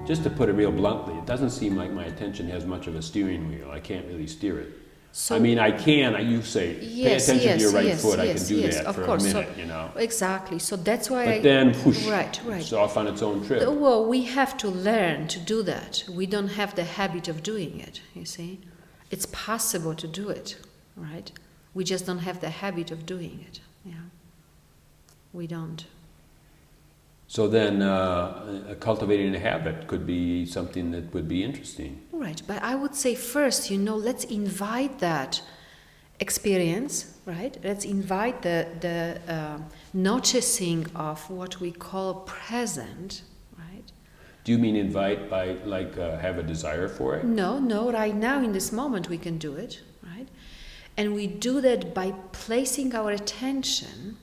just to put it real bluntly, it doesn't seem like my attention has much of a steering wheel. I can't really steer it. So, I mean, I can. You say, pay attention to your right foot. I can do that for a minute, Exactly. So that's why. But then, whoosh, right. it's off on its own trip. Well, we have to learn to do that. We don't have the habit of doing it. You see, it's possible to do it, right? We just don't have the habit of doing it. Yeah, we don't. So then, cultivating a habit could be something that would be interesting. Right, but I would say first, let's invite that experience, right? Let's invite the noticing of what we call present, right? Do you mean invite by, have a desire for it? No, right now in this moment we can do it, right? And we do that by placing our attention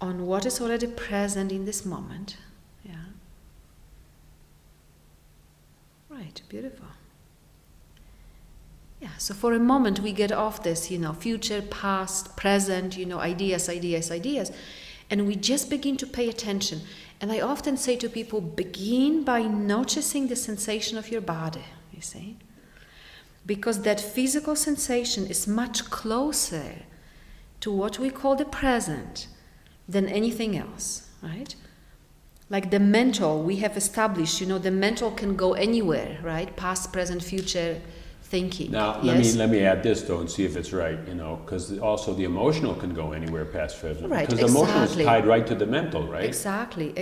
on what is already present in this moment. Yeah. Right, beautiful. Yeah, so for a moment we get off this, future, past, present, ideas, and we just begin to pay attention. And I often say to people, begin by noticing the sensation of your body, you see? Because that physical sensation is much closer to what we call the present than anything else, right? Like the mental, we have established, the mental can go anywhere, right? Past, present, future thinking. Now, let me add this, though, and see if it's right, because also the emotional can go anywhere past present. Right, because the emotional is tied right to the mental, right? Exactly.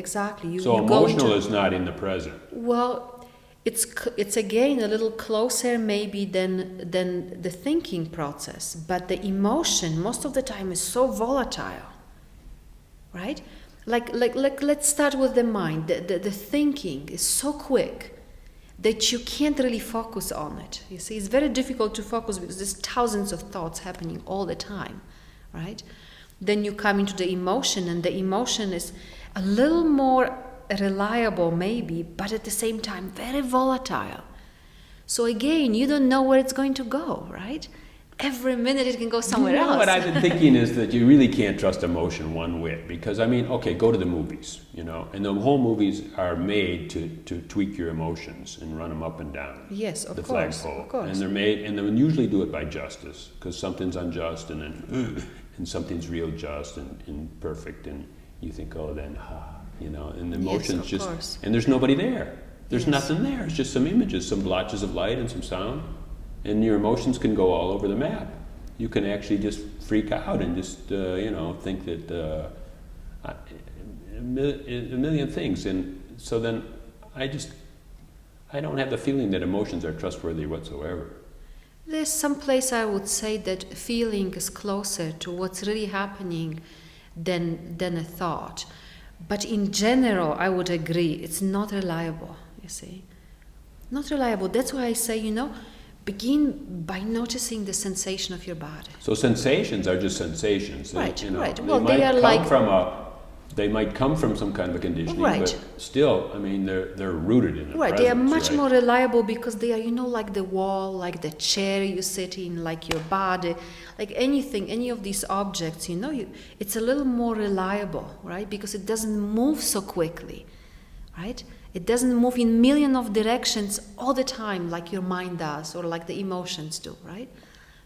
So emotional is not in the present. Well, it's again a little closer maybe than the thinking process, but the emotion most of the time is so volatile. Right? Like let's start with the mind. The thinking is so quick that you can't really focus on it. You see, it's very difficult to focus because there's thousands of thoughts happening all the time, right? Then you come into the emotion, and the emotion is a little more reliable maybe, but at the same time very volatile. So again, you don't know where it's going to go, right? Every minute it can go somewhere else. What I've been thinking is that you really can't trust emotion one whit, because go to the movies, and the whole movies are made to tweak your emotions and run them up and down. Yes, of the course, flagpole. of course. And they're made, and they usually do it by justice, because something's unjust, and then and something's real just and perfect, and you think, and the emotions course. And there's nobody there. There's Yes. nothing there. It's just some images, some blotches of light and some sound. And your emotions can go all over the map. You can actually just freak out and just, think that a million things. And so then I don't have the feeling that emotions are trustworthy whatsoever. There's some place I would say that feeling is closer to what's really happening than a thought. But in general, I would agree, it's not reliable, you see. Not reliable. That's why I say, begin by noticing the sensation of your body. So sensations are just sensations. Right. Well, they might come from some kind of a conditioning, but still, they're rooted in the presence. They are much more reliable because they are, like the wall, like the chair you sit in, like your body, like anything, any of these objects, it's a little more reliable, right? Because it doesn't move so quickly, right? It doesn't move in millions of directions all the time like your mind does or like the emotions do, right?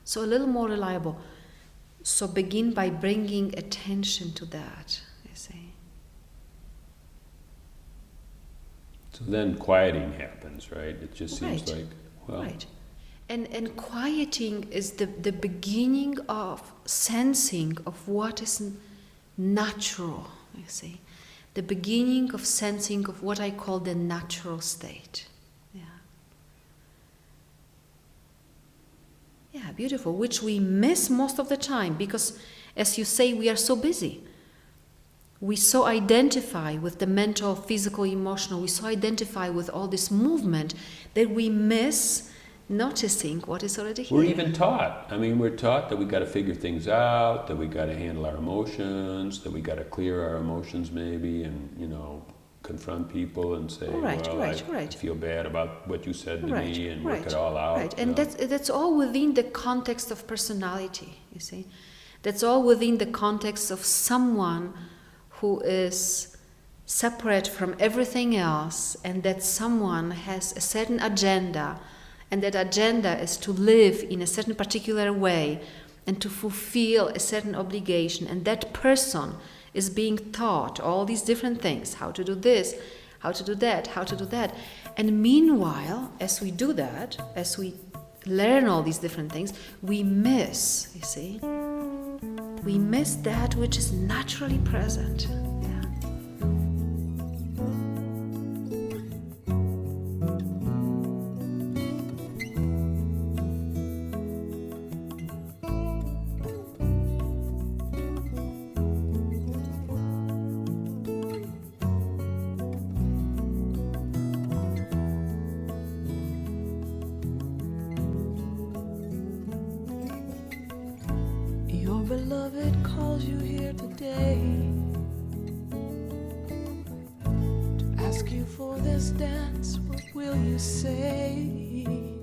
So a little more reliable. So begin by bringing attention to that, you see. So then quieting happens, right? It just seems like, Right. And quieting is the beginning of sensing of what is natural, you see. The beginning of sensing of what I call the natural state. Yeah, beautiful, which we miss most of the time because, as you say, we are so busy. We so identify with the mental, physical, emotional, we so identify with all this movement that we miss noticing what is already here. We're even taught. We're taught that we got to figure things out, that we got to handle our emotions, that we got to clear our emotions maybe, and confront people and say, I feel bad about what you said to me, and work it all out. Right, and that's all within the context of personality. You see, that's all within the context of someone who is separate from everything else, and that someone has a certain agenda, and that agenda is to live in a certain particular way and to fulfill a certain obligation, and that person is being taught all these different things, how to do this, how to do that, how to do that. And meanwhile, as we do that, as we learn all these different things, we miss, you see, we miss that which is naturally present. Yeah. Your beloved calls you here today to ask you for this dance. What will you say?